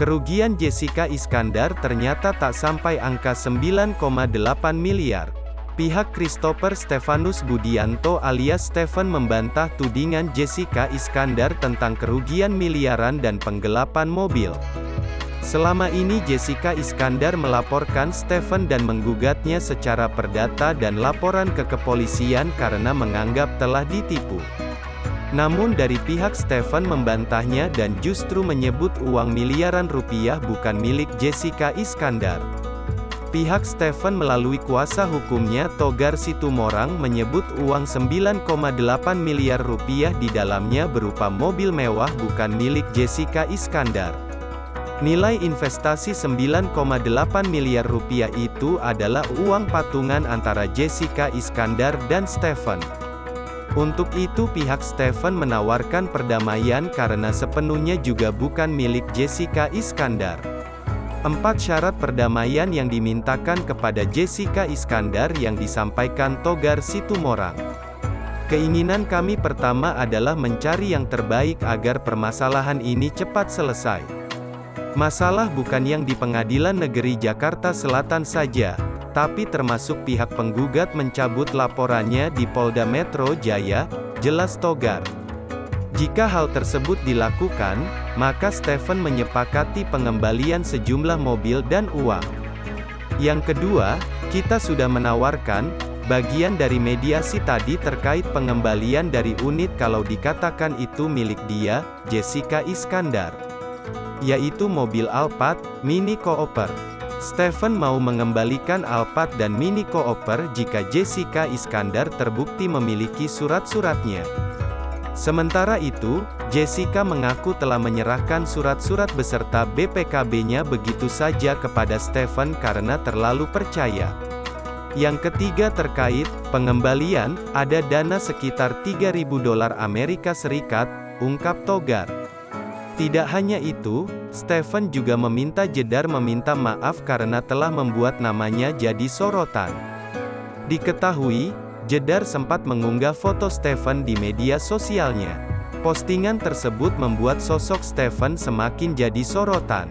Kerugian Jessica Iskandar ternyata tak sampai angka 9,8 miliar. Pihak Christopher Stefanus Budianto alias Stephen membantah tudingan Jessica Iskandar tentang kerugian miliaran dan penggelapan mobil. Selama ini Jessica Iskandar melaporkan Stephen dan menggugatnya secara perdata dan laporan ke kepolisian karena menganggap telah ditipu. Namun dari pihak Stephen membantahnya dan justru menyebut uang miliaran rupiah bukan milik Jessica Iskandar. Pihak Stephen melalui kuasa hukumnya Togar Situmorang menyebut uang 9,8 miliar rupiah di dalamnya berupa mobil mewah bukan milik Jessica Iskandar. Nilai investasi 9,8 miliar rupiah itu adalah uang patungan antara Jessica Iskandar dan Stephen. Untuk itu pihak Stephen menawarkan perdamaian karena sepenuhnya juga bukan milik Jessica Iskandar. 4 syarat perdamaian yang dimintakan kepada Jessica Iskandar yang disampaikan Togar Situmorang. Keinginan kami pertama adalah mencari yang terbaik agar permasalahan ini cepat selesai. Masalah bukan yang di Pengadilan Negeri Jakarta Selatan saja, tapi termasuk pihak penggugat mencabut laporannya di Polda Metro Jaya, jelas Togar. Jika hal tersebut dilakukan, maka Stephen menyepakati pengembalian sejumlah mobil dan uang. Yang kedua, kita sudah menawarkan bagian dari mediasi tadi terkait pengembalian dari unit kalau dikatakan itu milik dia, Jessica Iskandar, yaitu mobil Alphard, Mini Cooper. Stephen mau mengembalikan Alphard dan Mini Cooper jika Jessica Iskandar terbukti memiliki surat-suratnya. Sementara itu, Jessica mengaku telah menyerahkan surat-surat beserta BPKB-nya begitu saja kepada Stephen karena terlalu percaya. Yang ketiga terkait pengembalian, ada dana sekitar $3.000 Amerika Serikat, ungkap Togar. Tidak hanya itu, Stephen juga meminta Jedar meminta maaf karena telah membuat namanya jadi sorotan. Diketahui, Jedar sempat mengunggah foto Stephen di media sosialnya. Postingan tersebut membuat sosok Stephen semakin jadi sorotan.